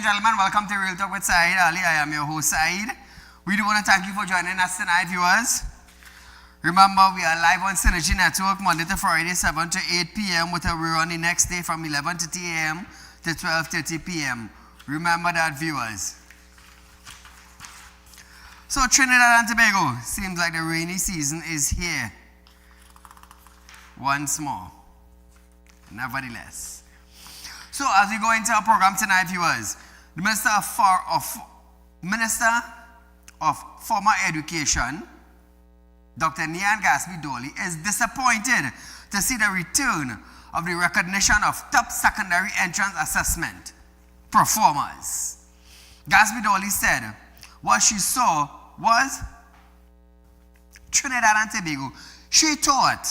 and gentlemen, welcome to Real Talk with Saieed Ali. I am your host, Saieed. We do want to thank you for joining us tonight, viewers. Remember, we are live on Synergy Network Monday to Friday, 7 to 8 p.m. with a rerun the next day from 11:30 a.m. to 12:30 p.m. Remember that, viewers. So Trinidad and Tobago, seems like the rainy season is here once more. Nevertheless. So as we go into our program tonight, viewers, the Minister of Former Education, Dr. Nian Gaspi-Dolly, is disappointed to see the return of the recognition of top secondary entrance assessment performers. Gaspi-Dolly said what she saw was Trinidad and Tobago. She thought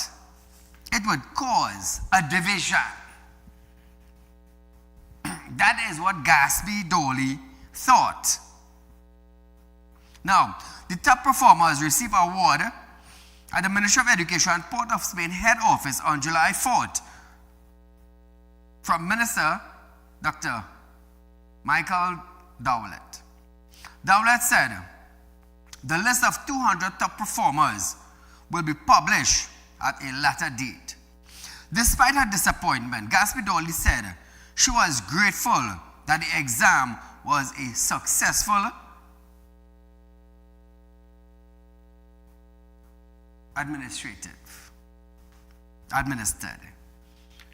it would cause a division. That is what Gaspi-Dolly thought. Now, the top performers receive an award at the Ministry of Education, Port of Spain head office on July 4th from Minister Dr. Michael Dowlett. Dowlett said the list of 200 top performers will be published at a later date. Despite her disappointment, Gaspi-Dolly said she was grateful that the exam was a successful administered.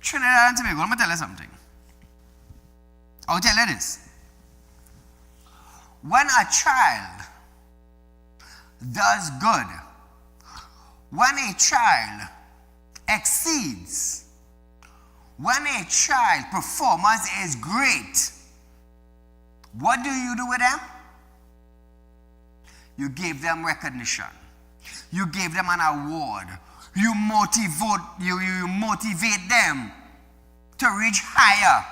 Trinidad and Tobago, let me tell you something. I'll tell you this. When a child does good, when a child exceeds, when a child performance is great, what do you do with them? You give them recognition. You give them an award. You motivate them to reach higher.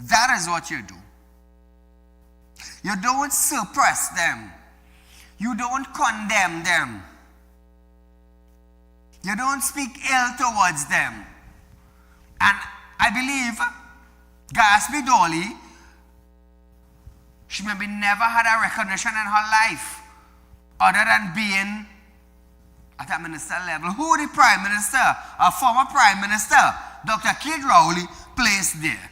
That is what you do. You don't suppress them. You don't condemn them. You don't speak ill towards them. And I believe Gaspi-Dolly, she maybe never had a recognition in her life other than being at a minister level. Who the Prime Minister, a former Prime Minister, Dr. Saieed Ali, placed there?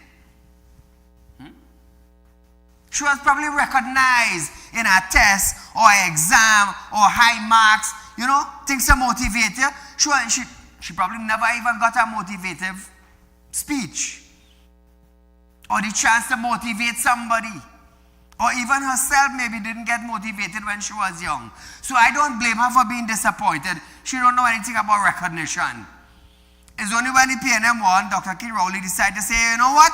She was probably recognized in a test or exam or high marks, things to motivate you. She probably never even got a motivative speech or the chance to motivate somebody. Or even herself maybe didn't get motivated when she was young. So I don't blame her for being disappointed. She don't know anything about recognition. It's only when the PNM won, Dr. Saieed Ali decided to say, you know what?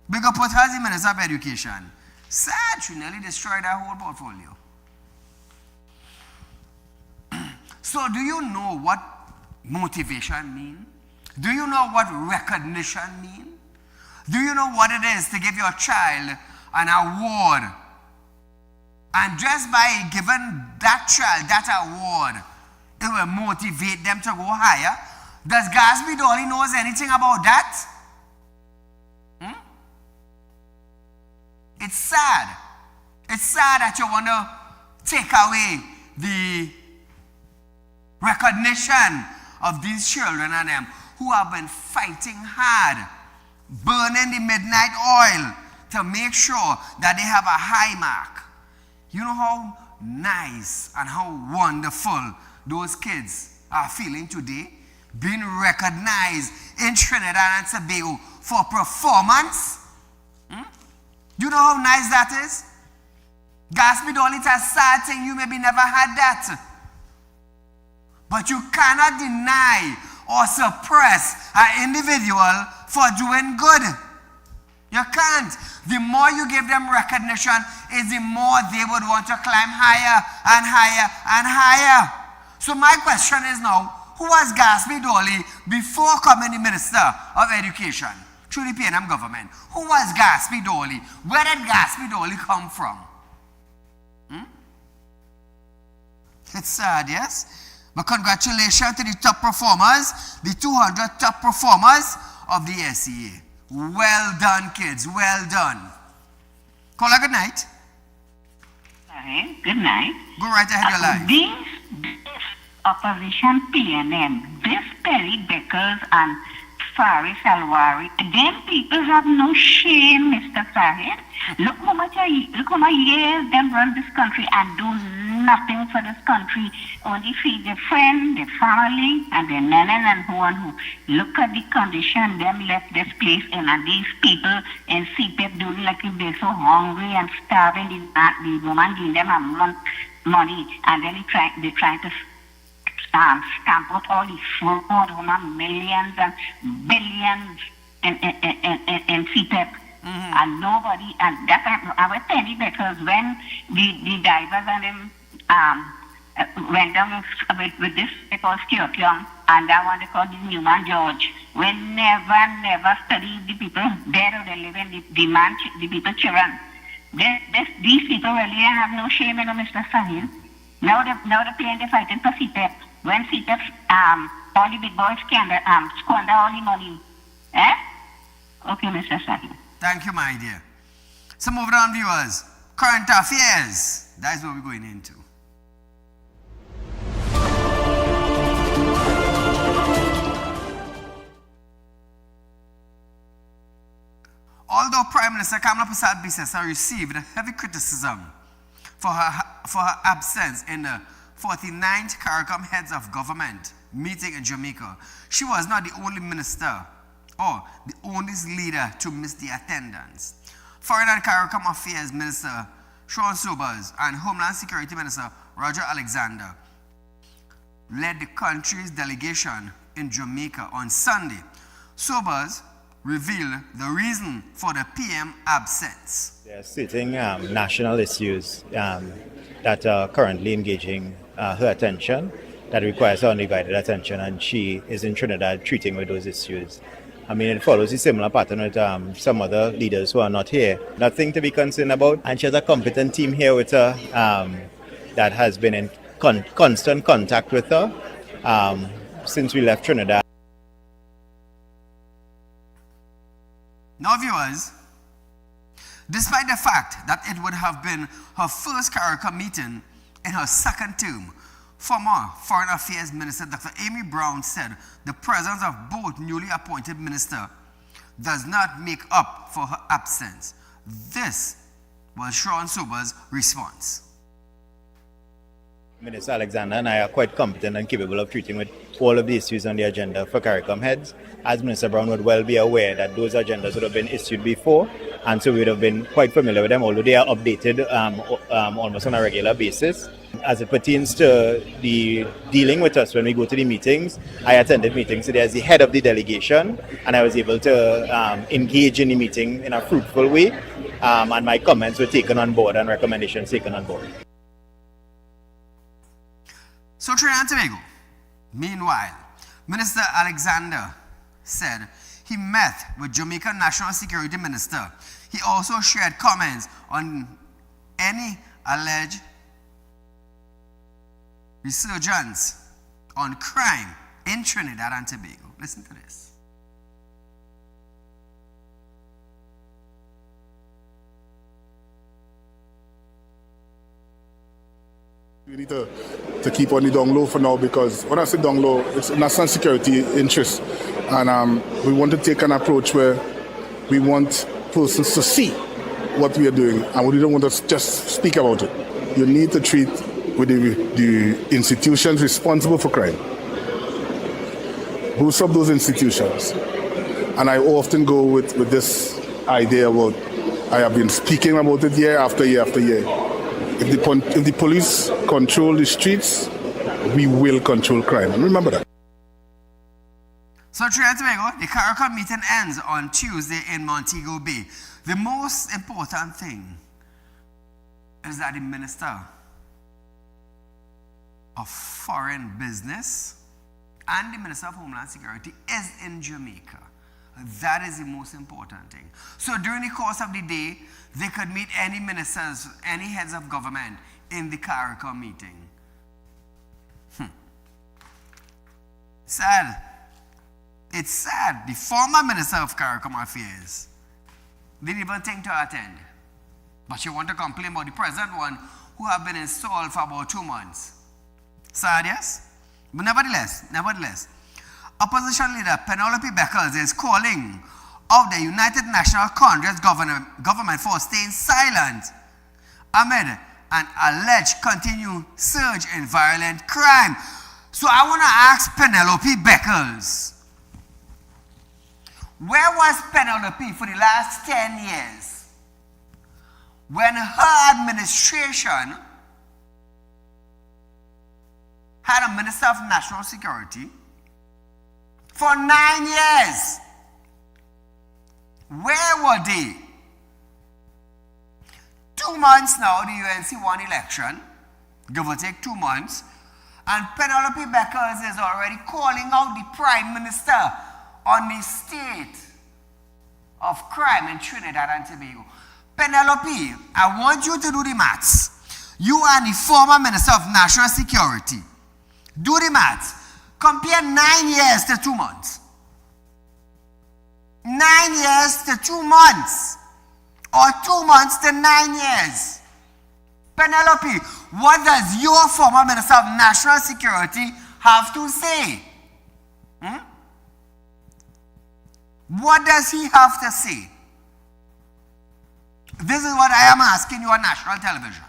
We're going to put her as the Minister of Education. Sad, she nearly destroyed her whole portfolio. So do you know what motivation means? Do you know what recognition means? Do you know what it is to give your child an award? And just by giving that child that award, it will motivate them to go higher. Does Gaspi-Dolly knows anything about that? It's sad. It's sad that you want to take away the recognition of these children and them who have been fighting hard, burning the midnight oil to make sure that they have a high mark. You know how nice and how wonderful those kids are feeling today? Being recognized in Trinidad and Tobago for performance. You know how nice that is? Gaspi-Dolly, it's a sad thing. You maybe never had that. But you cannot deny or suppress an individual for doing good. You can't. The more you give them recognition, is the more they would want to climb higher and higher and higher. So my question is now, who was Gaspi-Dolly before becoming the Minister of Education through the PNM government? Who was Gaspi-Dolly? Where did Gaspi-Dolly come from? It's sad, yes? But congratulations to the top performers, the 200 top performers of the SEA. Well done, kids. Well done. Caller, good night. Hi, good night. Go right ahead, your life. This opposition PNM, this Perry Beckers and Faris Alwari, them people have no shame, Mr. Saieed. Look how many years them run this country and do nothing for this country. Only feed their friend, their family, and their nanan and who. Look at the condition them left this place in, and these people in CPEP doing like if they're so hungry and starving. The woman giving them a month money, and then they trying to stamp out all the fraud, millions and billions in CPEP. And nobody, and that I was telling you, because when the divers and them went down with this they call Scorpion, and that one they call the Newman George, we never studied the people there or they live in the people children. These people really have no shame, Mr. Saieed. Now they're playing the fighting for CPEP. When CPEP all the big boys squander all the money. Okay, Mr. Saieed. Thank you, my dear. So moving on, viewers. Current affairs. That is what we're going into. Although Prime Minister Kamala Persad-Bissessar received heavy criticism for her absence in the 49th CARICOM Heads of Government meeting in Jamaica, she was not the only minister or the only leader to miss the attendance. Foreign and CARICOM Affairs Minister Sean Sobers and Homeland Security Minister Roger Alexander led the country's delegation in Jamaica on Sunday. Sobers revealed the reason for the PM absence. There are certain national issues that are currently engaging her attention, that requires her undivided attention, and she is in Trinidad treating with those issues. I mean, it follows a similar pattern with some other leaders who are not here. Nothing to be concerned about, and she has a competent team here with her that has been in constant contact with her since we left Trinidad. Now, viewers, despite the fact that it would have been her first CARICOM meeting in her second term, former Foreign Affairs Minister Dr. Amy Brown said the presence of both newly appointed ministers does not make up for her absence. This was Sean Sobers' response. Minister Alexander and I are quite competent and capable of treating with all of the issues on the agenda for CARICOM heads. As Minister Brown would well be aware that those agendas would have been issued before, and so we would have been quite familiar with them, although they are updated almost on a regular basis. As it pertains to the dealing with us when we go to the meetings, I attended meetings today as the head of the delegation, and I was able to engage in the meeting in a fruitful way, and my comments were taken on board and recommendations taken on board. So Trinidad and Tobago, meanwhile, Minister Alexander said he met with Jamaican National Security Minister. He also shared comments on any alleged resurgence on crime in Trinidad and Tobago. Listen to this. We need to keep on the down low for now, because when I say down low, it's national security interest. And we want to take an approach where we want persons to see what we are doing, and we don't want to just speak about it. You need to treat with the institutions responsible for crime. Boost up those institutions. And I often go with this idea about, I have been speaking about it year after year after year. If the police control the streets, we will control crime. And remember that. So Trinidad and Tobago, the CARICOM meeting ends on Tuesday in Montego Bay. The most important thing is that the Minister of Foreign Business and the Minister of Homeland Security is in Jamaica. That is the most important thing. So during the course of the day, they could meet any ministers, any heads of government in the CARICOM meeting. Sad. It's sad. The former Minister of CARICOM Affairs didn't even think to attend. But you want to complain about the present one who have been installed for about 2 months. Sad, yes? But nevertheless, opposition leader Penelope Beckles is calling out the United National Congress government for staying silent amid an alleged continued surge in violent crime. So I want to ask Penelope Beckles, where was Penelope for the last 10 years when her administration had a Minister of National Security for 9 years? Where were they? 2 months now, the UNC won election, give or take 2 months, and Penelope Beckles is already calling out the Prime Minister on the state of crime in Trinidad and Tobago. Penelope, I want you to do the maths. You are the former Minister of National Security. Do the maths. Compare 9 years to 2 months. 9 years to 2 months. Or 2 months to 9 years. Penelope, what does your former Minister of National Security have to say? What does he have to say? This is what I am asking you on national television.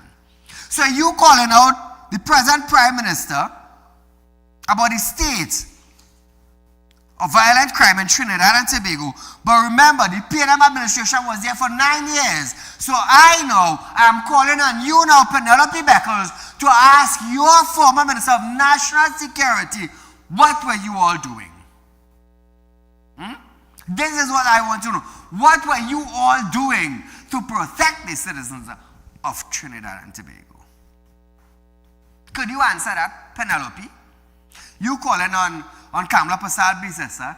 So you calling out the present Prime Minister about the state of violent crime in Trinidad and Tobago. But remember, the PNM administration was there for 9 years. So I know I'm calling on you now, Penelope Beckles, to ask your former Minister of National Security, what were you all doing? This is what I want to know. What were you all doing to protect the citizens of Trinidad and Tobago? Could you answer that, Penelope? You calling on Kamala Prasad Bisesa.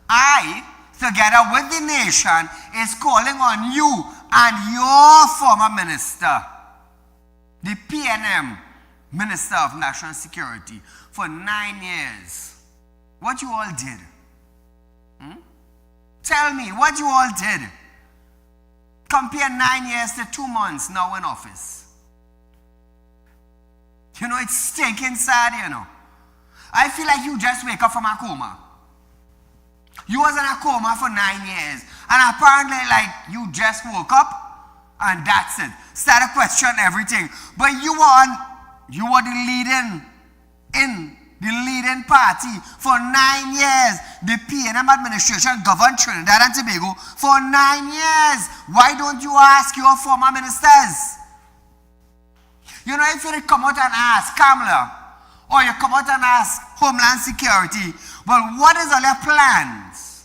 I, together with the nation, is calling on you and your former minister, the PNM Minister of National Security, for 9 years. What you all did? Tell me what you all did. Compare 9 years to 2 months now in office. You know, it's stinking sad, you know. I feel like you just wake up from a coma. You was in a coma for 9 years. And apparently, like, you just woke up and that's it. Started questioning everything. But you were the leading party for 9 years. The PNM administration governed Trinidad and Tobago for 9 years. Why don't you ask your former ministers? You know, if you come out and ask Kamala, or you come out and ask Homeland Security, well, what is all your plans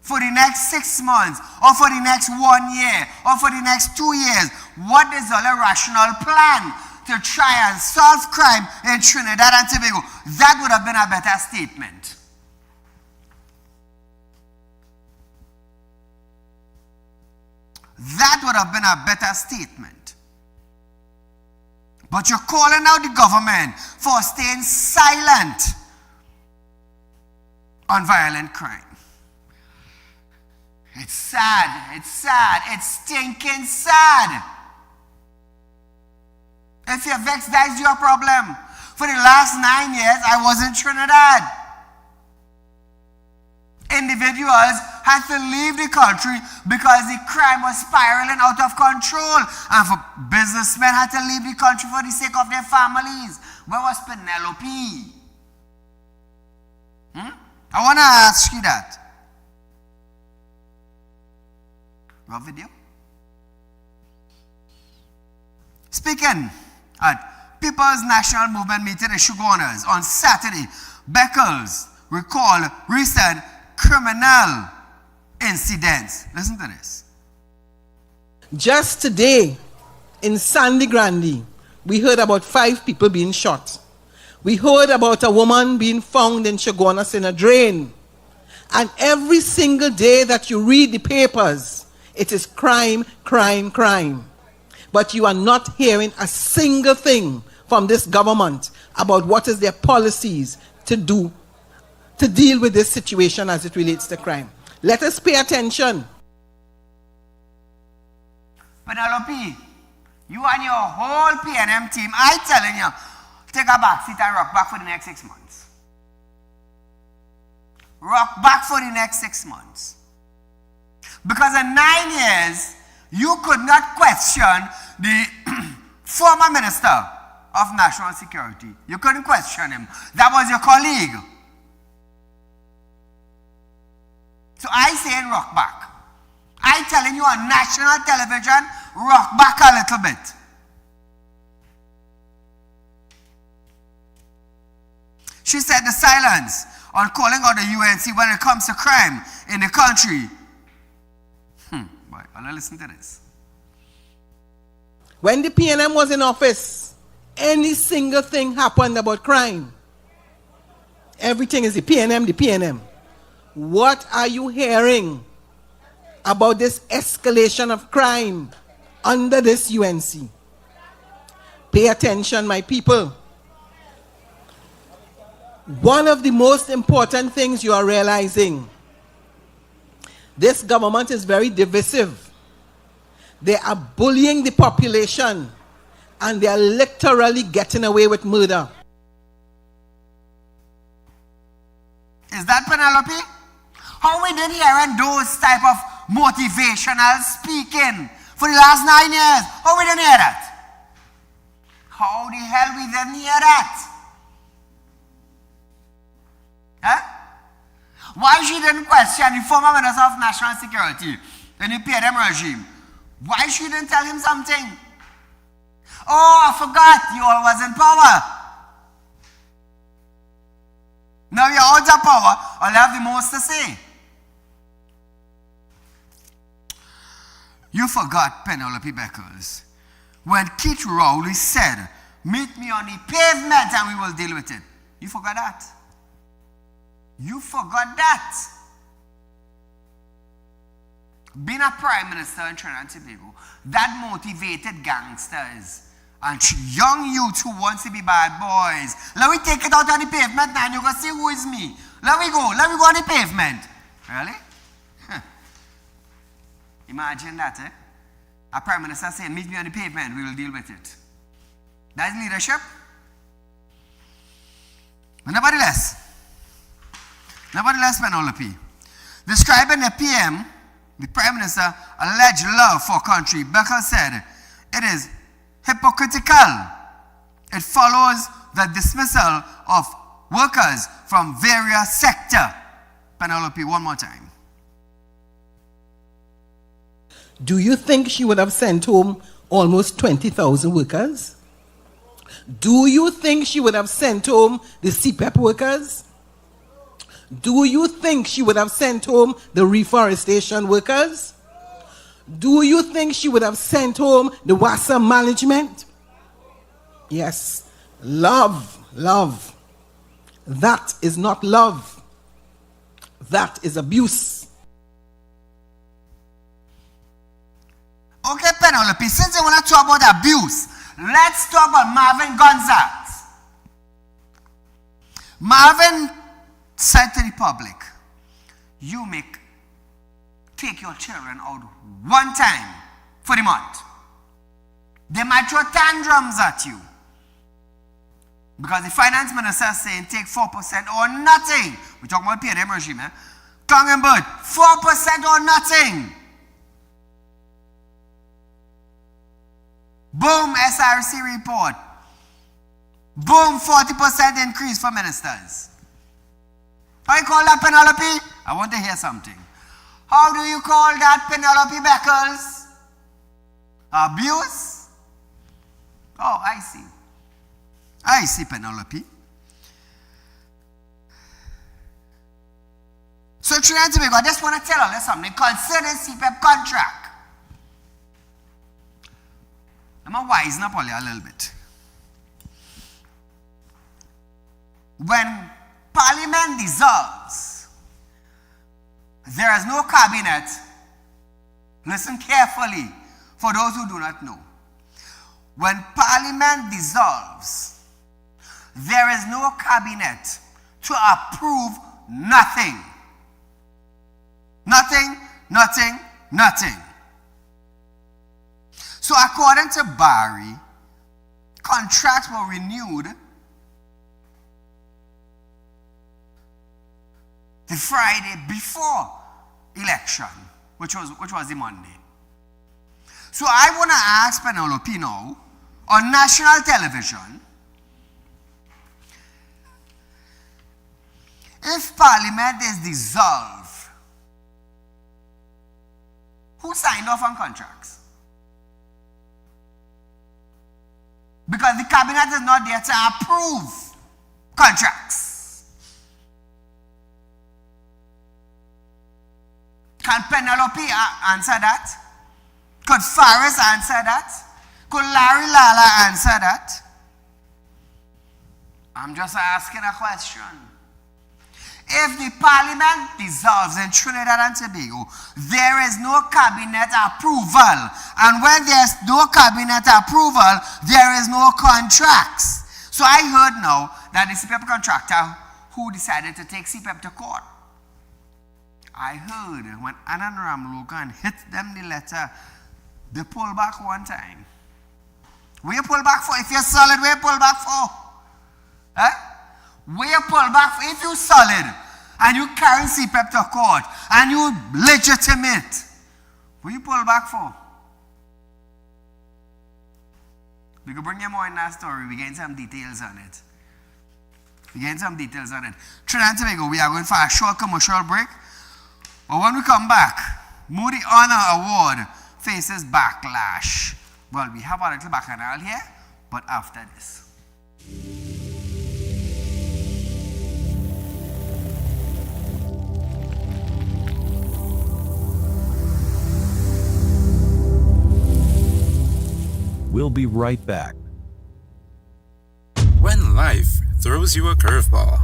for the next 6 months, or for the next 1 year, or for the next 2 years? What is all your rational plan to try and solve crime in Trinidad and Tobago? That would have been a better statement. That would have been a better statement. But you're calling out the government for staying silent on violent crime. It's sad. It's sad. It's stinking sad. If you're vexed, that's your problem. For the last 9 years, I was in Trinidad. Individuals had to leave the country because the crime was spiraling out of control. And for businessmen had to leave the country for the sake of their families. Where was Penelope? I want to ask you that. What video? Speaking at People's National Movement meeting in Shoguners on Saturday, Beckles recalled recent criminal incidents. Listen to this. Just today in Sandy Grande, we heard about 5 people being shot. We heard about a woman being found in Shoguners in a drain. And every single day that you read the papers, it is crime, crime, crime. But you are not hearing a single thing from this government about what is their policies to do to deal with this situation as it relates to crime. Let us pay attention. Penelope, you and your whole PNM team, I telling you, take a back seat and rock back for the next 6 months. Rock back for the next 6 months. Because in 9 years, you could not question the former Minister of National Security. You couldn't question him. That was your colleague. So I say rock back. I telling you on national television, rock back a little bit. She said the silence on calling out the UNC when it comes to crime in the country. Boy, I'll listen to this. When the PNM was in office, any single thing happened about crime. Everything is the PNM, the PNM. What are you hearing about this escalation of crime under this UNC? Pay attention, my people. One of the most important things you are realizing, this government is very divisive. They are bullying the population and they are literally getting away with murder. Is that Penelope? How we did hearing those type of motivational speaking for the last 9 years? How we didn't hear that? How the hell we didn't hear that? Huh? Why she didn't question the former Minister of National Security in the PNM regime? Why she didn't tell him something? Oh, I forgot, you all was in power. Now you're out of power, I'll have the most to say. You forgot, Penelope Beckles, when Keith Rowley said, meet me on the pavement and we will deal with it. You forgot that. You forgot that. Being a prime minister in Trinidad and Tobago, that motivated gangsters and young youths who want to be bad boys. Let me take it out on the pavement now and you're going to see who is me. Let me go on the pavement. Really? Imagine that, eh? A prime minister saying, meet me on the pavement, we will deal with it. That's leadership. But nevertheless, Penelope, describing the PM, the Prime Minister, alleged love for country, Becker said, it is hypocritical. It follows the dismissal of workers from various sectors. Penelope, one more time. Do you think she would have sent home almost 20,000 workers? Do you think she would have sent home the CPEP workers? Do you think she would have sent home the reforestation workers? Do you think she would have sent home the water management? Yes, love. That is not love. That is abuse. Okay, Penelope, since you want to talk about abuse, let's talk about Marvin Gonzalez. Marvin said to the public, you take your children out one time for the month. They might throw tantrums at you. Because the finance minister is saying take 4% or nothing. We're talking about PNM regime, eh? Tongue and bird, 4% or nothing. Boom, SRC report. Boom, 40% increase for ministers. How you call that, Penelope? I want to hear something. How do you call that, Penelope Beckles? Abuse? Oh, I see. I see, Penelope. So, Trinidad and Tobago, I just want to tell you something concerning CPEP contract. I'm going to wisen up on you a little bit. When Parliament dissolves, there is no cabinet. Listen carefully for those who do not know. When Parliament dissolves, there is no cabinet to approve nothing. Nothing, nothing, nothing. So according to Barry, contracts were renewed the Friday before election, which was the Monday. So I want to ask Penelope now, on national television, if Parliament is dissolved, who signed off on contracts? Because the cabinet is not there to approve contracts. Can Penelope answer that? Could Faris answer that? Could Larry Lala answer that? I'm just asking a question. If the parliament dissolves in Trinidad and Tobago, there is no cabinet approval. And when there's no cabinet approval, there is no contracts. So I heard now that the CPEP contractor who decided to take CPEP to court, I heard when Anand Ramlokan hit them the letter, they pull back one time. Where you pull back for? If you're solid, where you pull back for? Huh? Where you pull back for? If you're solid and you carry CPEP to court and you legitimate, where you pull back for? We can bring you more in that story. We get some details on it. Trinidad and Tobago, we are going for a short commercial break. But when we come back, Moody Honor Award faces backlash. Well, we have a little bacchanal here, but after this. We'll be right back. When life throws you a curveball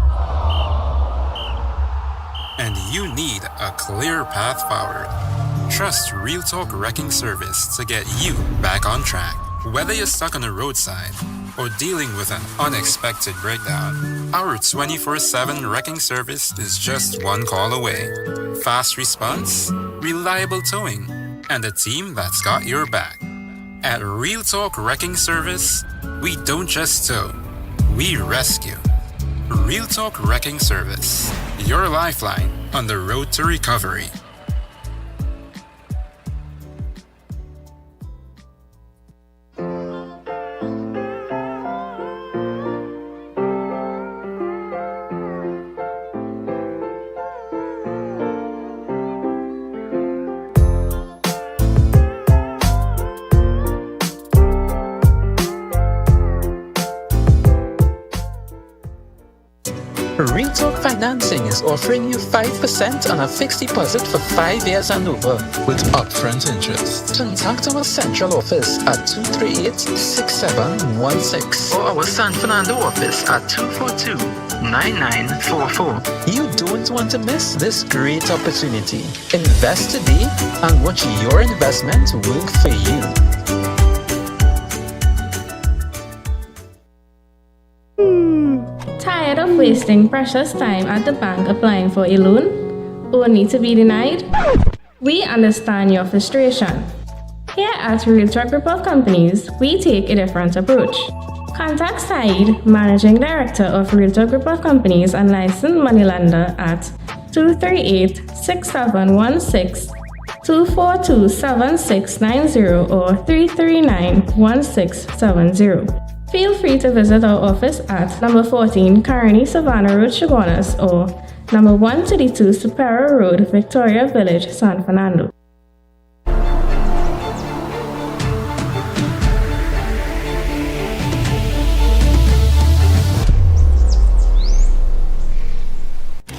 and you need a clear path forward, trust Real Talk Wrecking Service to get you back on track. Whether you're stuck on the roadside or dealing with an unexpected breakdown, our 24/7 wrecking service is just one call away. Fast response, reliable towing, and a team that's got your back. At Real Talk Wrecking Service, we don't just tow, we rescue. Real Talk Wrecking Service, your lifeline on the road to recovery. Real Talk Financing is offering you 5% on a fixed deposit for 5 years and over with upfront interest. Contact our central office at 238-6716 or our San Fernando office at 242-9944. You don't want to miss this great opportunity. Invest today and watch your investment work for you. Tired of wasting precious time at the bank applying for a loan, only to be denied? We understand your frustration. Here at Realtor Group of Companies, we take a different approach. Contact Saieed, Managing Director of Realtor Group of Companies and licensed moneylender at 238-6716, 242-7690 or 339-1670. Feel free to visit our office at number 14 Carney Savannah Road, Chaguanas, or number 132 Superior Road, Victoria Village, San Fernando.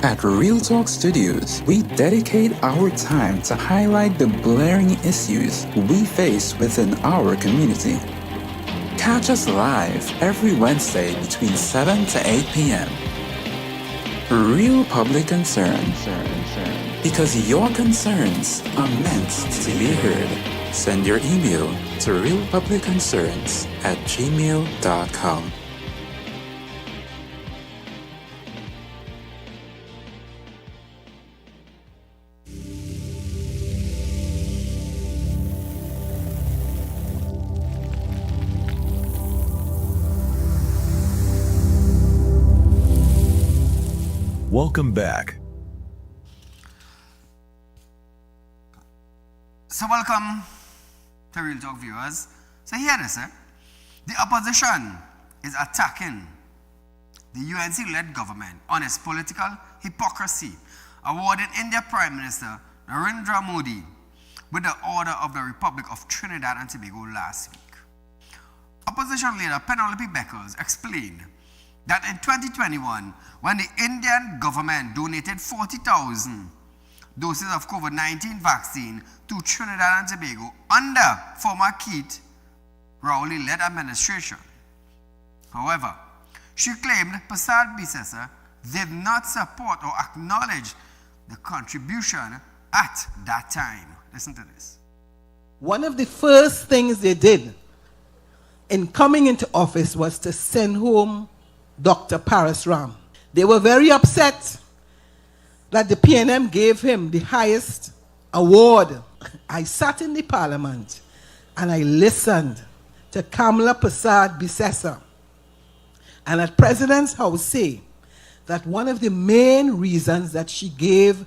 At Real Talk Studios, we dedicate our time to highlight the glaring issues we face within our community. Catch us live every Wednesday between 7 to 8 p.m. Real Public Concern. Because your concerns are meant to be heard. Send your email to realpublicconcerns@gmail.com. Welcome back. So welcome to Real Talk viewers. So here it is, sir. The opposition is attacking the UNC-led government on its political hypocrisy, awarded India Prime Minister Narendra Modi with the Order of the Republic of Trinidad and Tobago last week. Opposition leader Penelope Beckers explained that in 2021, when the Indian government donated 40,000 doses of COVID-19 vaccine to Trinidad and Tobago under former Keith Rowley-led administration. However, she claimed Prasad Bisesa did not support or acknowledge the contribution at that time. Listen to this. One of the first things they did in coming into office was to send home Dr. Paras-Ram. They were very upset that the PNM gave him the highest award. I sat in the parliament and I listened to Kamala Prasad Bisesa and at President's House say that one of the main reasons that she gave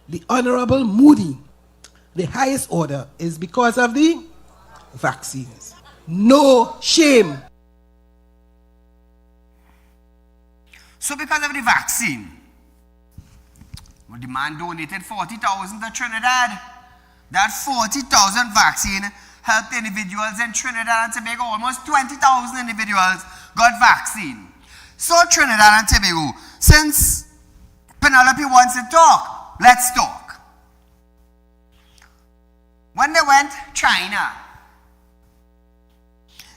the Honorable Modi the highest order is because of the vaccines. No shame. So because of the vaccine, the man donated 40,000 to Trinidad. That 40,000 vaccine helped individuals in Trinidad and Tobago. Almost 20,000 individuals got vaccine. So Trinidad and Tobago, since Penelope wants to talk, let's talk. When they went China,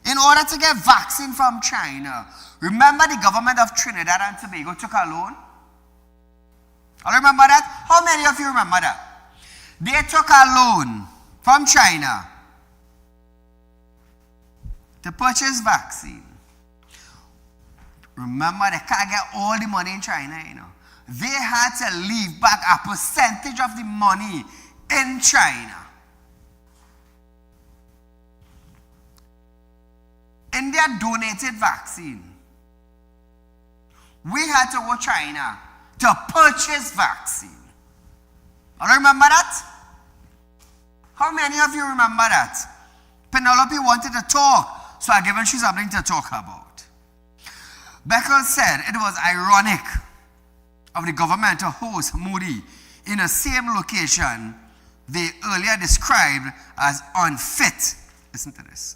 in order to get vaccine from China, remember the government of Trinidad and Tobago took a loan? I remember that. How many of you remember that? They took a loan from China to purchase vaccine. Remember, they can't get all the money in China, you know. They had to leave back a percentage of the money in China. India donated vaccine. We had to go to China to purchase vaccine. I remember that? How many of you remember that? Penelope wanted to talk, so I gave her something to talk about. Beckles said it was ironic of the government to host Modi in the same location they earlier described as unfit. Listen to this.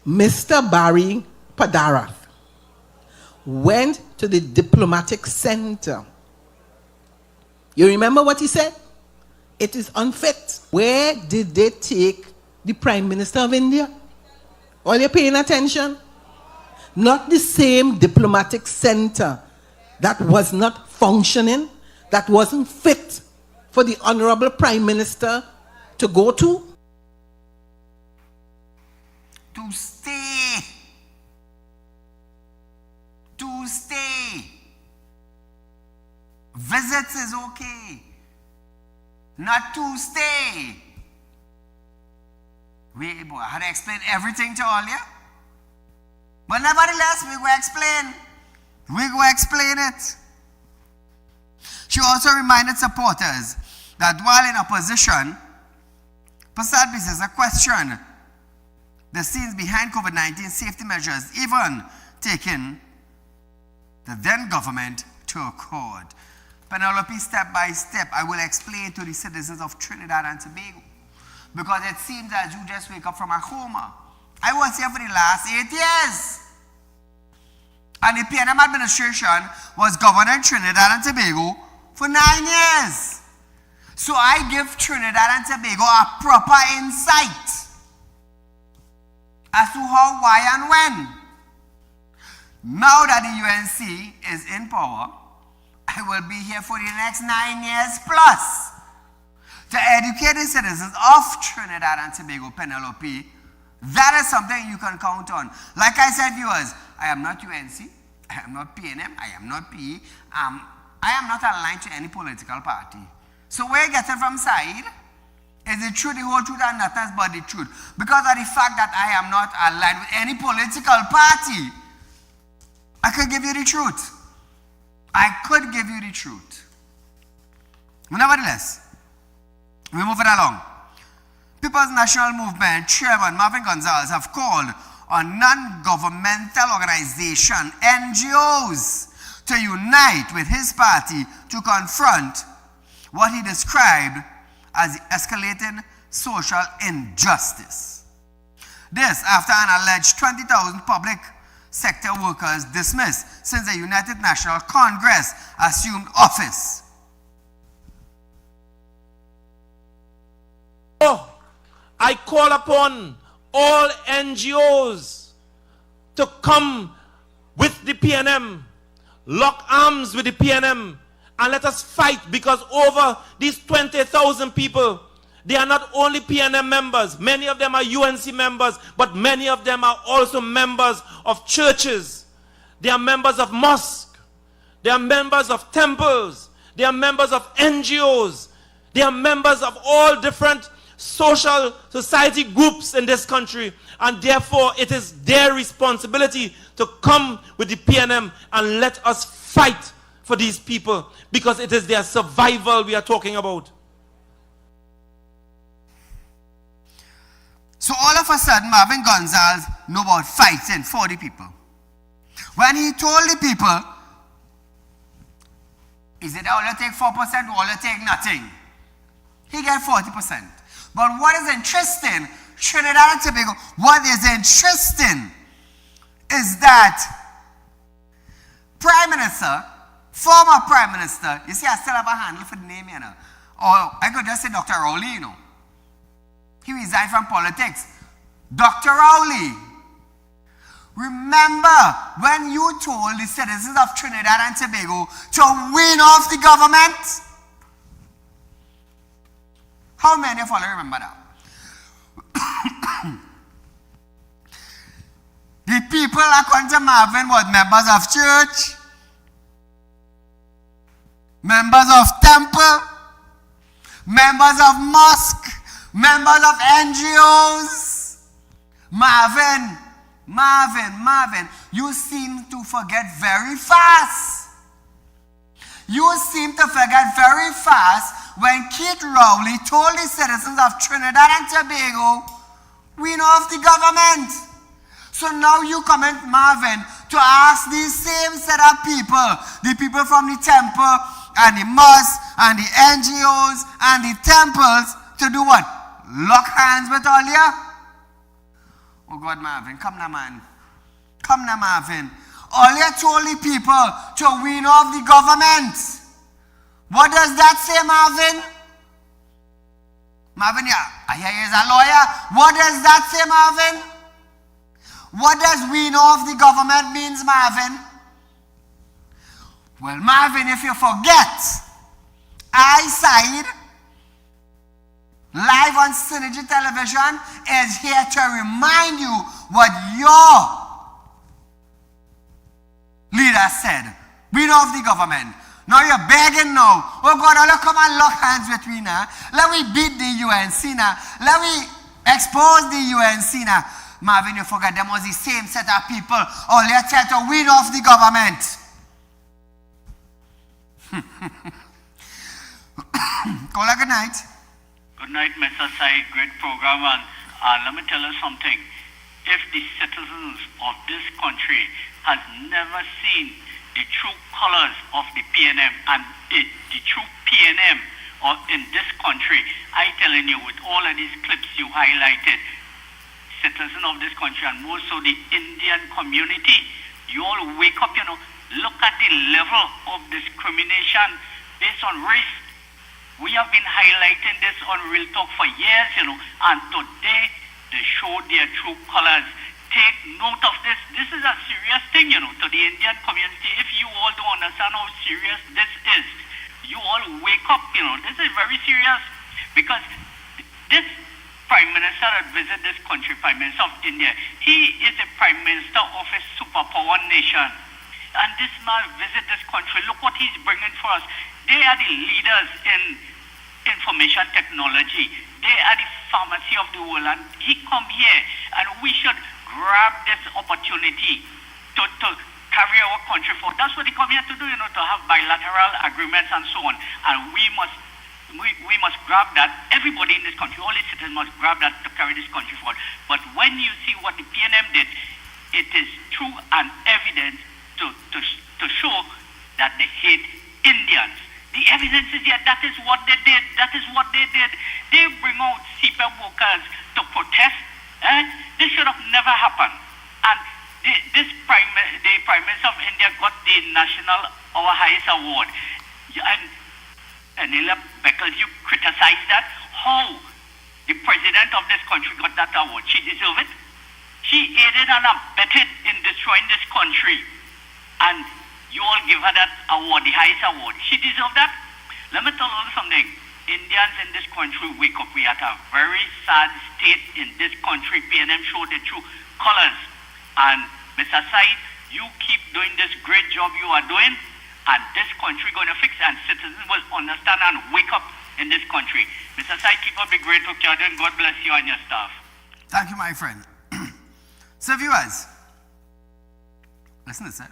Mr. Barry Padarath went to the diplomatic center. You remember what he said? It is unfit. Where did they take the Prime Minister of India? Are you paying attention? Not the same diplomatic center that was not functioning, that wasn't fit for the Honorable Prime Minister to go to. To stay. To stay. Visits is okay. Not to stay. Wait, boy, I had to explain everything to all you. But nevertheless, we will explain. We will explain it. She also reminded supporters that while in opposition, Prasad Bisesa questioned the scenes behind COVID-19 safety measures, even taking the then government to a court. Penelope, step by step, I will explain to the citizens of Trinidad and Tobago. Because it seems as you just wake up from a coma. I was here for the last 8 years. And the PNM administration was governing Trinidad and Tobago for 9 years. So I give Trinidad and Tobago a proper insight as to how, why, and when. Now that the UNC is in power, I will be here for the next 9 years plus to educate the citizens of Trinidad and Tobago. Penelope, that is something you can count on. Like I said, viewers, I am not UNC, I am not PNM, I am not PE, I am not aligned to any political party. So where you get it from Saieed? Is the truth, the whole truth, and nothing but the truth? Because of the fact that I am not aligned with any political party, I could give you the truth. I could give you the truth. But nevertheless, we move it along. People's National Movement Chairman Marvin Gonzalez have called on non-governmental organizations, NGOs, to unite with his party to confront what he described as escalating social injustice. This after an alleged 20,000 public sector workers dismissed since the United National Congress assumed office. I call upon all NGOs to come with the PNM, lock arms with the PNM, and let us fight, because over these 20,000 people, they are not only PNM members, many of them are UNC members, but many of them are also members of churches. They are members of mosques. They are members of temples. They are members of NGOs. They are members of all different social society groups in this country, and therefore it is their responsibility to come with the PNM and let us fight for these people, because it is their survival we are talking about. So all of a sudden, Marvin Gonzalez knew about fighting for the people. When he told the people, is it all you take 4% or all you take nothing? He get 40%. But what is interesting, Trinidad and Tobago, what is interesting is that Prime Minister, former Prime Minister, you see I still have a handle for the name, you know. Or I could just say Dr. Rowley, you know. He resigned from politics. Dr. Rowley, remember when you told the citizens of Trinidad and Tobago to wean off the government? How many of you remember that? The people according to Marvin was members of church, members of temple, members of mosque, members of NGOs. Marvin, you seem to forget very fast. You seem to forget very fast when Keith Rowley told the citizens of Trinidad and Tobago, wean off the government. So now you come in, Marvin, to ask these same set of people, the people from the temple and the mosque and the NGOs and the temples, to do what? Lock hands with all you? Oh God, Marvin, come now, man. Come now, Marvin. All you told the people to wean off the government. What does that say, Marvin? Marvin, yeah, I hear you as a lawyer. What does that say, Marvin? What does wean off the government means, Marvin? Well, Marvin, if you forget, I, Saieed, live on Synergy Television, is here to remind you what your leader said. Wean off the government. Now you're begging now. Oh God, all come and lock hands with me now. Let me beat the UNC now. Let me expose the UNC now. Marvin, you forgot them was the same set of people. All they tried to wean off the government. Call a good night. Good night, Mr. Said. Great program. And let me tell you something. If the citizens of this country has never seen the true colors of the PNM and the true PNM or in this country, I telling you, with all of these clips you highlighted, citizens of this country and more so the Indian community, you all wake up, look at the level of discrimination based on race. We have been highlighting this on Real Talk for years, and today they show their true colors. Take note of this. This is a serious thing, to the Indian community. If you all don't understand how serious this is, you all wake up, This is very serious, because this Prime Minister that visited this country, Prime Minister of India, he is the Prime Minister of a superpower nation. And this man visit this country. Look what he's bringing for us. They are the leaders in information technology. They are the pharmacy of the world. And he come here, and we should grab this opportunity to carry our country forward. That's what they come here to do, to have bilateral agreements and so on. And we must grab that. Everybody in this country, all its citizens must grab that to carry this country forward. But when you see what the PNM did, it is true and evident to show that they hate Indians. The evidence is there. That is what they did. That is what they did. They bring out CPAP workers to protest. This should have never happened. And the Prime Minister of India got the our highest award. And Anila Beckles, you criticize that. How the president of this country got that award? She deserved it. She aided and abetted in destroying this country. And you all give her that award, the highest award. She deserved that. Let me tell you something. Indians in this country wake up. We are at a very sad state in this country. PNM showed the true colors. And Mr. Said, you keep doing this great job you are doing, and this country going to fix, and citizens will understand and wake up in this country. Mr. Said, keep up the great work you're doing. God bless you and your staff. Thank you, my friend. So, viewers, listen to this.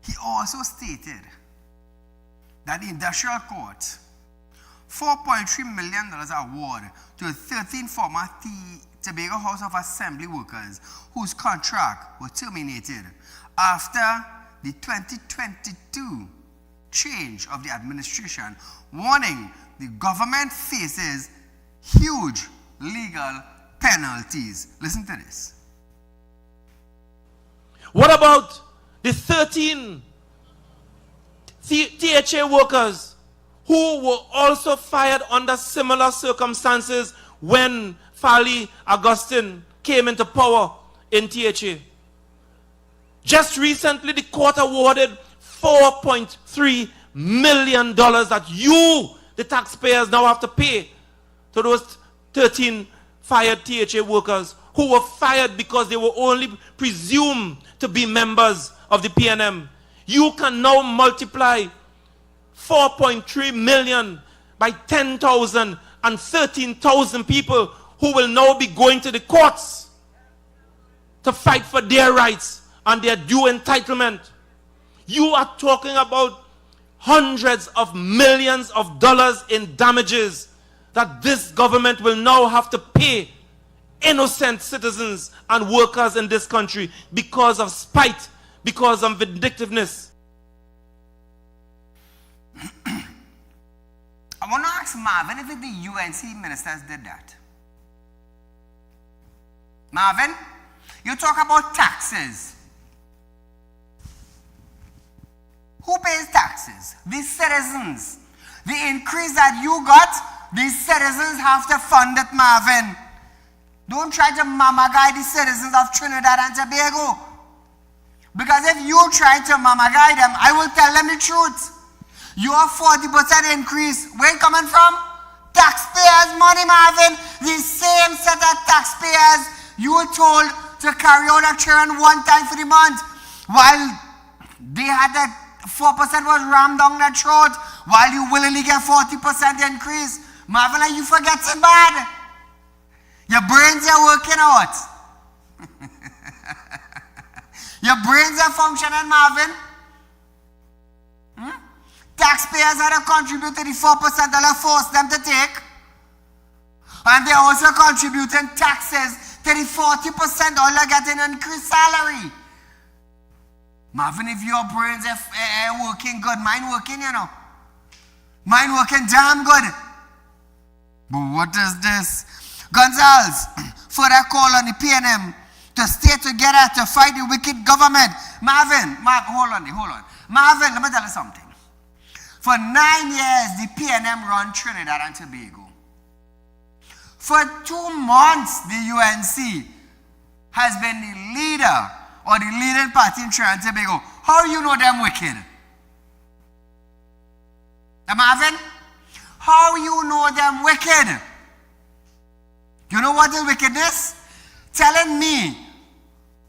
He also stated that the Industrial Court $4.3 million award to 13 former Tobago House of Assembly workers whose contract was terminated after the 2022 change of the administration, warning the government faces huge legal penalties. Listen to this. What about the 13 THA workers who were also fired under similar circumstances when Fali Augustine came into power in THA? Just recently, the court awarded $4.3 million that you, the taxpayers, now have to pay to those 13 fired THA workers who were fired because they were only presumed to be members of the PNM. You can now multiply 4.3 million by 10,000 and 13,000 people who will now be going to the courts to fight for their rights and their due entitlement. You are talking about hundreds of millions of dollars in damages that this government will now have to pay innocent citizens and workers in this country because of spite, because of vindictiveness. I want to ask Marvin if the UNC ministers did that. Marvin, you talk about taxes. Who pays taxes? The citizens. The increase that you got, the citizens have to fund it, Marvin. Don't try to mama guide the citizens of Trinidad and Tobago. Because if you try to mama guide them, I will tell them the truth. Your 40% increase, where it coming from? Taxpayers' money, Marvin. The same set of taxpayers you were told to carry out a churn one time for the month, while they had that 4% was rammed down their throat, while you willingly get 40% increase. Marvin, are you forgetting bad? Your brains are working out. Your brains are functioning, Marvin. Taxpayers had to contribute to the 4% that I forced them to take. And they're also contributing taxes to the 40% all are getting increased salary. Marvin, if your brains are working good, mine working, Mine working damn good. But what is this? Gonzales further call on the PNM to stay together to fight the wicked government. Marvin, hold on. Marvin, let me tell you something. For 9 years, the PNM run Trinidad and Tobago. For 2 months, the UNC has been the leader or the leading party in Trinidad and Tobago. How you know them wicked? Marvin, how you know them wicked? You know what is wickedness? Telling me,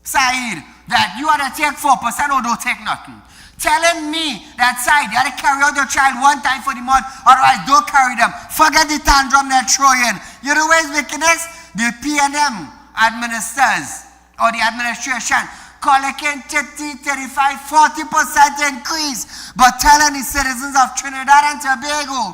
Saeed, that you ought to take 4% or don't take nothing. telling me that side, you have to carry out your child one time for the month, otherwise don't carry them. Forget the tantrum they're throwing. You know where it's making this? The PNM administers, or the administration, collecting 30, 35, 40% increase, but telling the citizens of Trinidad and Tobago,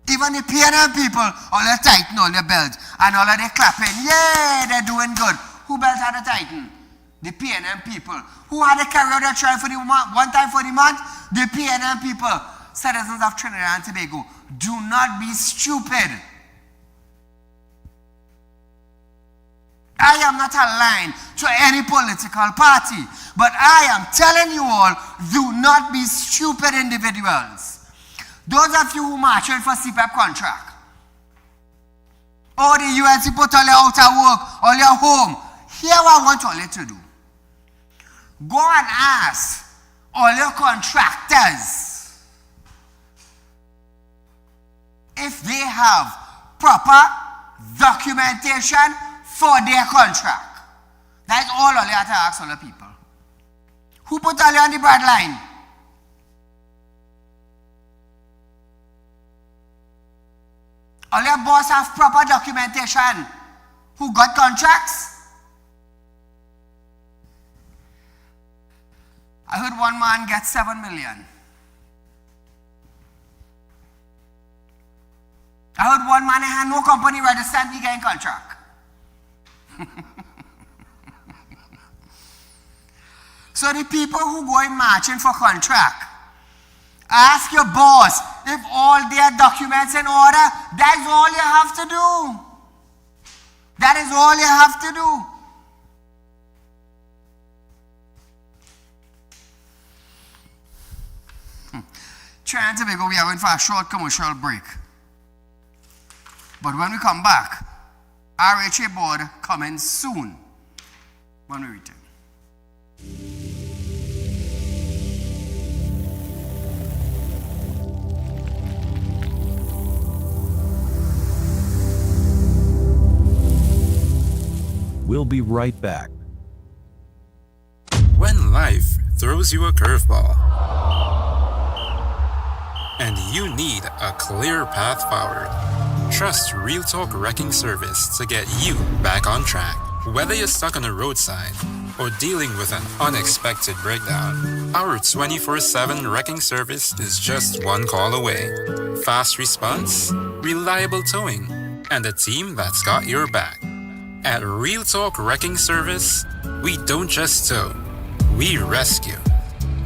even the PNM people, all they tighten all their belts, and all of they clapping, yay, they're doing good. Who belts had to tighten? The PNM people. Who had to carry out their child for the month, one time for the month? The PNM people. Citizens of Trinidad and Tobago, do not be stupid. I am not aligned to any political party, but I am telling you all, do not be stupid individuals. Those of you who marching for CPAP contract, or the UNC put all your out of work, all your home, here what I want all you to do. Go and ask all your contractors if they have proper documentation for their contract. That's all you have to ask all the people. Who put all you on the bread line? All your boss have proper documentation. Who got contracts? I heard one man get 7 million. I heard one man had no company registered, he getting contract. So the people who going marching for contract, ask your boss if all their documents in order. That's all you have to do. That is all you have to do. Trying to we are going for a short commercial break. But when we come back, RHA board coming soon when we return. We'll be right back. When life throws you a curveball and you need a clear path forward, trust Real Talk Wrecking Service to get you back on track. Whether you're stuck on a roadside or dealing with an unexpected breakdown, our 24/7 wrecking service is just one call away. Fast response, reliable towing, and a team that's got your back. At Real Talk Wrecking Service, we don't just tow, we rescue.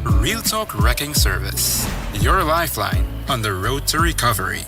Real Talk Wrecking Service, your lifeline on the road to recovery.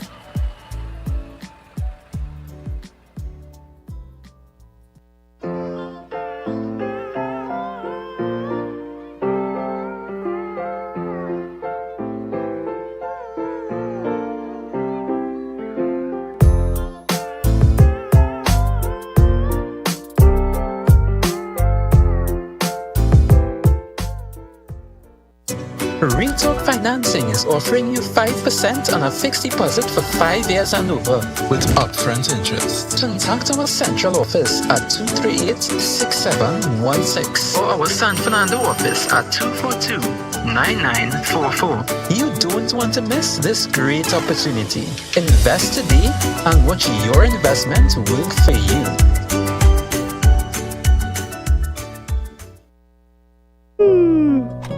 Real Talk Financing is offering you 5% on a fixed deposit for 5 years and over with upfront interest. Contact our central office at 238-6716 or our San Fernando office at 242-9944. You don't want to miss this great opportunity. Invest today and watch your investment work for you.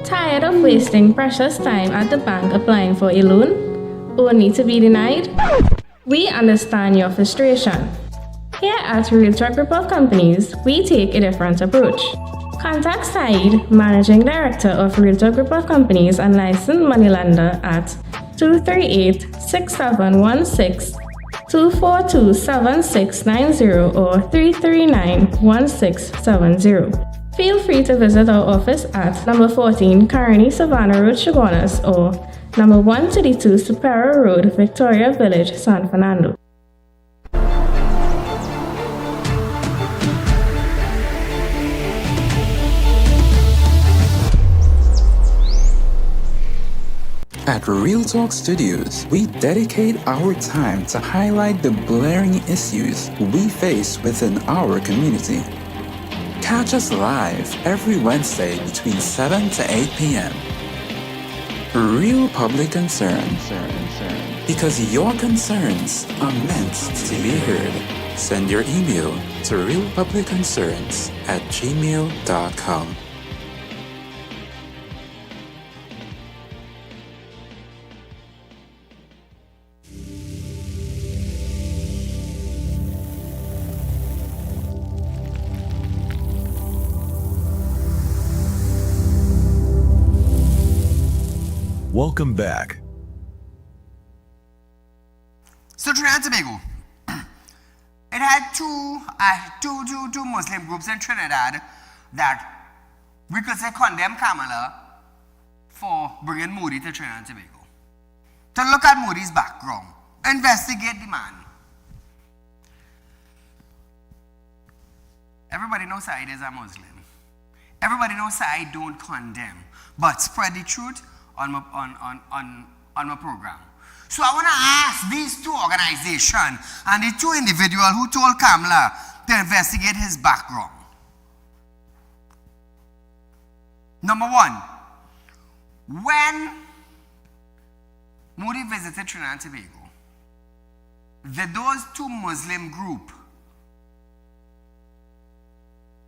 Tired of wasting precious time at the bank applying for a loan, only to be denied? We understand your frustration. Here at Real Talk Report Companies, we take a different approach. Contact Saieed, Managing Director of Real Talk Report Companies and licensed moneylender at 238-6716, 242-7690 or 339-1670. Feel free to visit our office at number 14 Carney Savannah Road, Chaguanas, or number 132 Superior Road, Victoria Village, San Fernando. At Real Talk Studios, we dedicate our time to highlight the glaring issues we face within our community. Catch us live every Wednesday between 7 to 8 p.m. Real public concern. Because your concerns are meant to be heard. Send your email to realpublicconcerns@gmail.com. Welcome back. So Trinidad and Tobago, it had two Muslim groups in Trinidad that we could say condemn Kamala for bringing Moody to Trinidad and Tobago. To look at Moody's background, investigate the man. Everybody knows Saieed is a Muslim. Everybody knows Saieed don't condemn, but spread the truth on my program. So I want to ask these two organizations and the two individuals who told Kamala to investigate his background. Number one, when Moody visited Trinidad and Tobago, those two Muslim group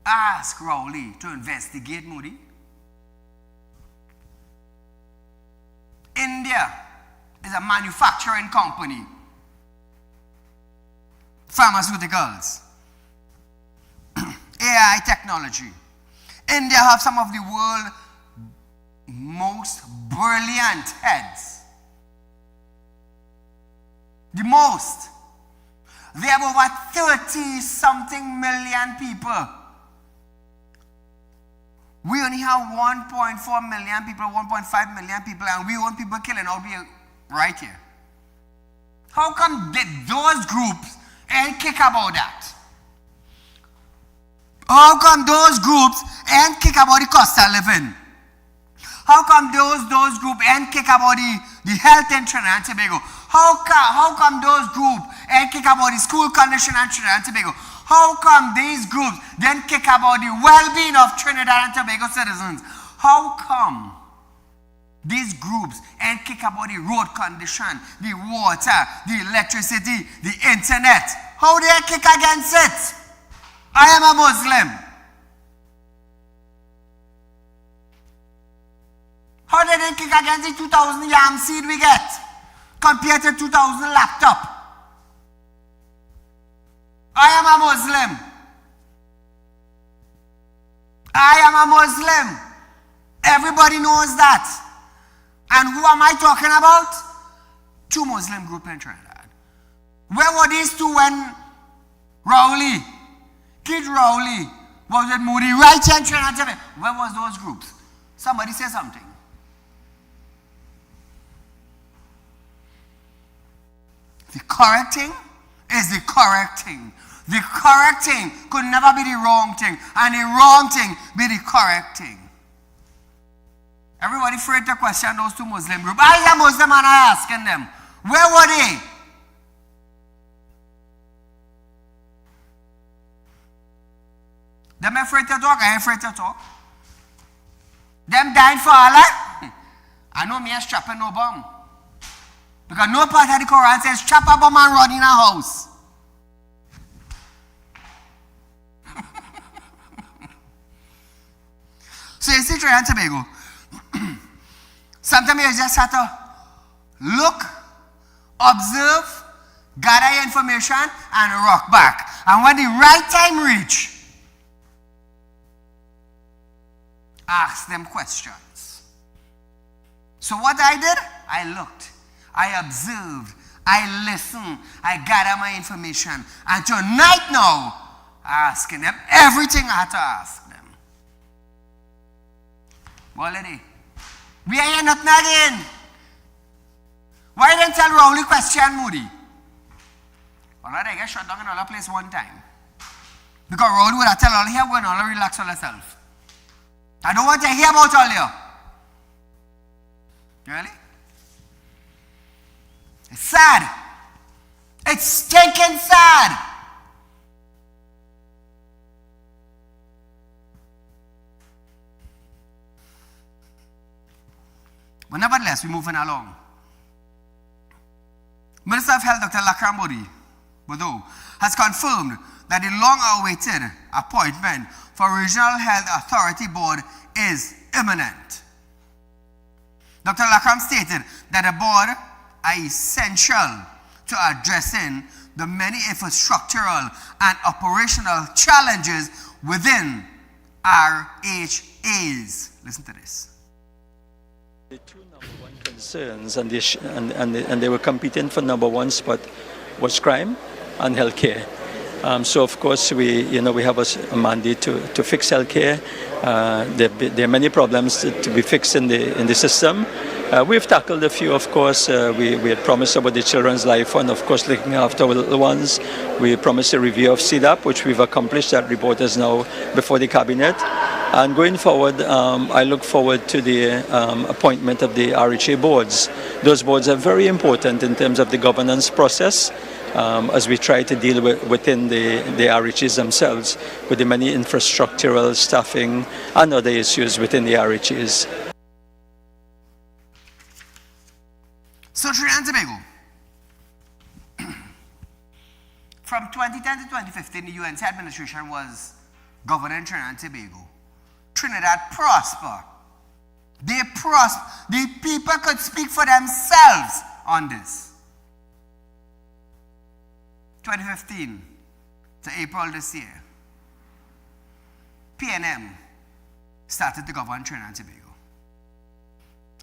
asked Rowley to investigate Moody. India is a manufacturing company, pharmaceuticals, AI technology. India have some of the world's most brilliant heads. The most. They have over 30-something million people. We only have 1.4 million people, 1.5 million people, and we want people killing out here, right here. How come those groups ain't kick about that? How come those groups ain't kick about the cost of living? How come those groups ain't kick about the health in Trinidad and Tobago? How come those groups ain't kick about the school condition in Trinidad and Tobago? How come these groups then kick about the well-being of Trinidad and Tobago citizens? How come these groups ain't kick about the road condition, the water, the electricity, the internet? How do they kick against it? I am a Muslim. How did they kick against the 2,000 yam seed we get compared to 2,000 laptop? I am a Muslim. I am a Muslim. Everybody knows that. And who am I talking about? Two Muslim groups in Trinidad. Where were these two when Rowley, Kid Rowley, was with Moody right here in Trinidad? Where was those groups? Somebody say something. The correct thing is the correct thing. The correct thing could never be the wrong thing, and the wrong thing be the correct thing. Everybody afraid to question those two Muslim groups. I am Muslim and I asking them, where were they? Them afraid to talk, I ain't afraid to talk. Them dying for Allah. I know me as strapping no bomb. Because no part of the Quran says chop a bomb and run in a house. So you see Trinidad and Tobago. Sometimes you just have to look, observe, gather information, and rock back. And when the right time reach, ask them questions. So what I did, I looked, I observed, I listened, I gathered my information. And tonight now, asking them everything I had to ask them. Well, lady, we ain't nothing again. Why didn't tell Rowley question Moody? All right, I get shut down in another place one time. Because Rowley would have tell all here, we're going to relax on herself. I don't want to hear about all you. Really? It's sad. It's stinking sad. But nevertheless, we're moving along. Minister of Health, Dr. Lakram Bodo, has confirmed that the long-awaited appointment for Regional Health Authority Board is imminent. Dr. Lakram stated that the board are essential to addressing the many infrastructural and operational challenges within RHAs. Listen to this. The two number one concerns, and they were competing for number one spot, was crime and healthcare. So of course we have a mandate to fix healthcare. There are many problems to be fixed in the system. We've tackled a few, of course. We had promised about the Children's Life Fund, of course, looking after our little ones. We promised a review of CDAP, which we've accomplished. That report is now before the Cabinet. And going forward, I look forward to the appointment of the RHA boards. Those boards are very important in terms of the governance process as we try to deal within the RHAs themselves with the many infrastructural, staffing, and other issues within the RHAs. So Trinidad and Tobago, from 2010 to 2015, the UNC administration was governing Trinidad and Tobago. Trinidad prospered. They prospered. The people could speak for themselves on this. 2015 to April this year, PNM started to govern Trinidad and Tobago.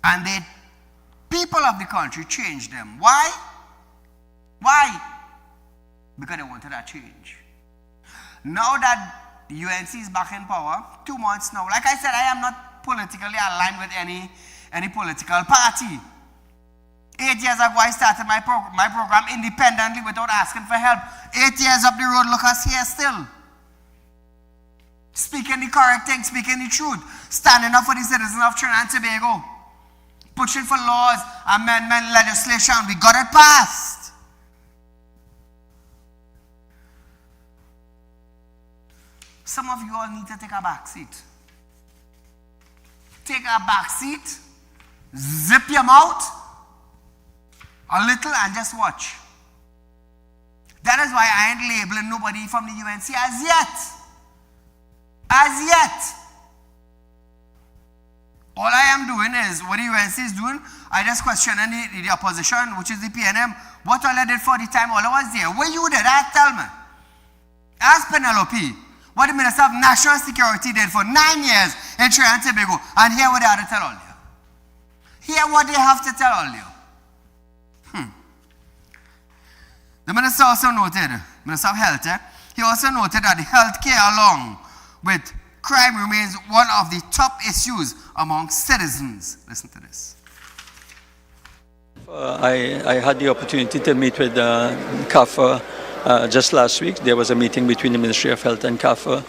And the people of the country changed them. Why? Why? Because they wanted that change. Now that the UNC is back in power, 2 months now. Like I said, I am not politically aligned with any political party. 8 years ago, I started my program independently without asking for help. 8 years up the road, look us here still. Speaking the correct thing, speaking the truth, standing up for the citizens of Trinidad and Tobago, pushing for laws, amendment, legislation. We got it passed. Some of you all need to take a back seat. Take a back seat, zip your mouth a little and just watch. That is why I ain't labeling nobody from the UNC as yet. As yet. All I am doing is, what the UNC is doing, I just question the opposition, which is the PNM. What all I did for the time all I was there? What you did, tell me. Ask Penelope what the Minister of National Security did for 9 years in Trinidad and Tobago, and hear what they have to tell all you. Hear what they have to tell all you. The Minister also noted, Minister of Health, he also noted that the healthcare along with crime remains one of the top issues among citizens. Listen to this. I had the opportunity to meet with CAFA just last week. There was a meeting between the Ministry of Health and CAFA.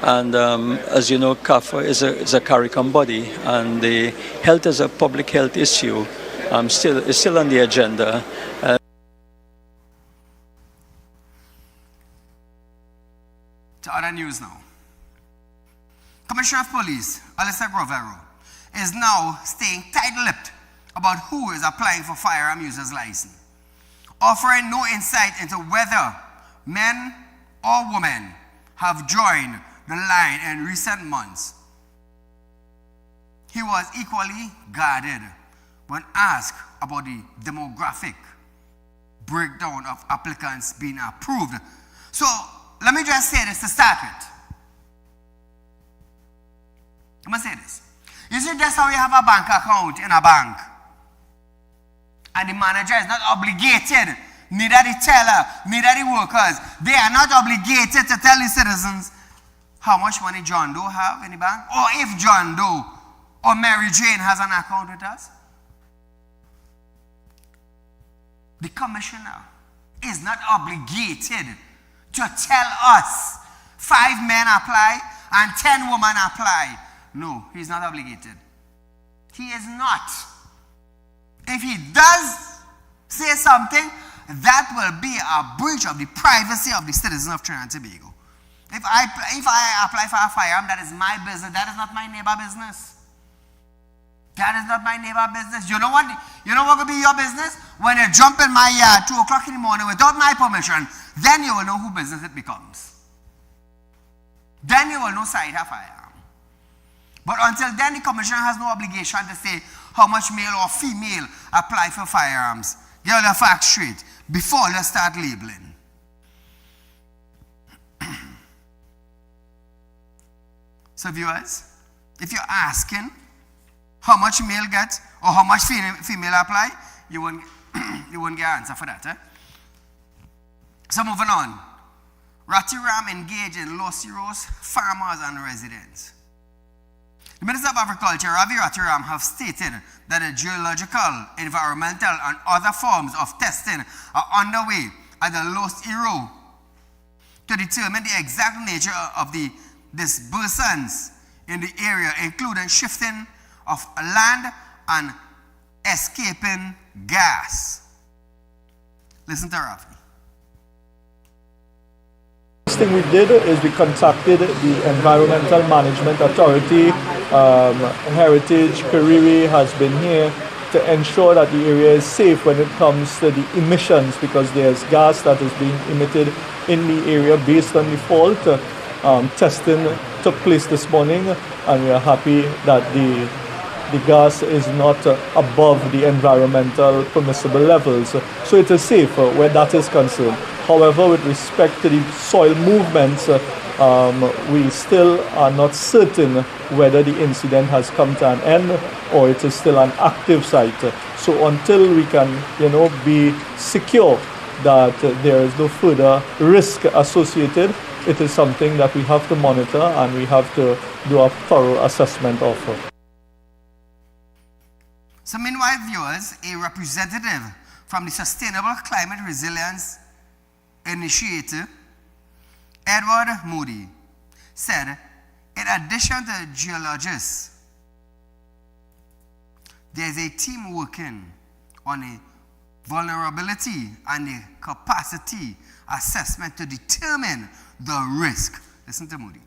And as you know, CAFA is a CARICOM body, and the health as a public health issue is still on the agenda. To other news now. Commissioner of Police, Alyssa Grovero, is now staying tight-lipped about who is applying for firearm user's license, offering no insight into whether men or women have joined the line in recent months. He was equally guarded when asked about the demographic breakdown of applicants being approved. So, let me just say this to start with. I'm going to say this. You see, that's how you have a bank account in a bank. And the manager is not obligated, neither the teller, neither the workers. They are not obligated to tell the citizens how much money John Doe have in the bank, or if John Doe or Mary Jane has an account with us. The commissioner is not obligated to tell us 5 men apply and 10 women apply. No, he's not obligated. He is not. If he does say something, that will be a breach of the privacy of the citizen of Trinidad and Tobago. If I apply for a firearm, that is my business. That is not my neighbor business. That is not my neighbor business. You know what will be your business? When you jump in my yard 2 o'clock in the morning without my permission, then you will know who business it becomes. Then you will know Saieed have firearm. But until then, the commissioner has no obligation to say how much male or female apply for firearms. Get the facts straight before you start labeling. So viewers, if you're asking how much male get or how much female apply, you won't get an answer for that. So moving on. Ratiram engaged in Los Iros farmers and residents. The Minister of Agriculture, Ravi Ratiram, have stated that the geological, environmental, and other forms of testing are underway at the Los Iros to determine the exact nature of the dispersants in the area, including shifting of land and escaping gas. Listen to Ravi. First thing we did is we contacted the Environmental Management Authority. Heritage Kariri has been here to ensure that the area is safe when it comes to the emissions, because there's gas that is being emitted in the area based on the fault. Testing took place this morning, and we are happy that the gas is not above the environmental permissible levels. So it is safe where that is concerned. However, with respect to the soil movements, we still are not certain whether the incident has come to an end or it is still an active site. So until we can, be secure that there is no further risk associated, it is something that we have to monitor and we have to do a thorough assessment of. So meanwhile, viewers, a representative from the Sustainable Climate Resilience Initiative, Edward Moody, said, in addition to geologists, there's a team working on a vulnerability and a capacity assessment to determine the risk. Listen to Moody.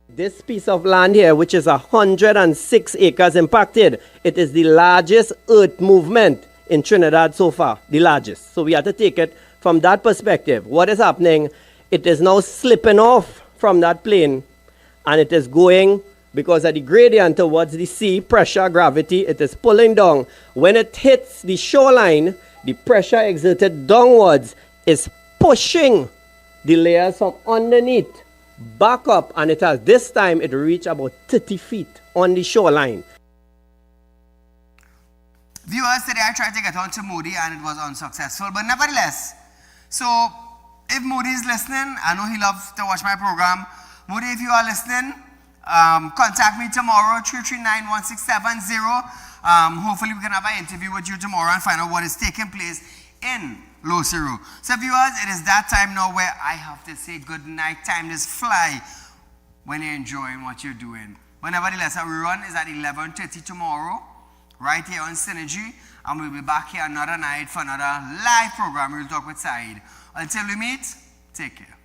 This piece of land here, which is 106 acres impacted, it is the largest earth movement in Trinidad so far, the largest. So we have to take it from that perspective. What is happening? It is now slipping off from that plane, and it is going, because of the gradient towards the sea, pressure, gravity, it is pulling down. When it hits the shoreline, the pressure exerted downwards is pushing the layers from underneath back up, and it has, this time it reached about 30 feet on the shoreline. Viewers, today I tried to get on to Moody and it was unsuccessful, but nevertheless, so if Moody is listening, I know he loves to watch my program. Moody, if you are listening, contact me tomorrow, 339-1670. Hopefully we can have an interview with you tomorrow and find out what is taking place in Los Iros. So viewers, it is that time now where I have to say good night. Time just fly when you're enjoying what you're doing. But nevertheless, our run is at 11:30 tomorrow, right here on Synergy, and we'll be back here another night for another live program. We'll talk with Saieed. Until we meet, take care.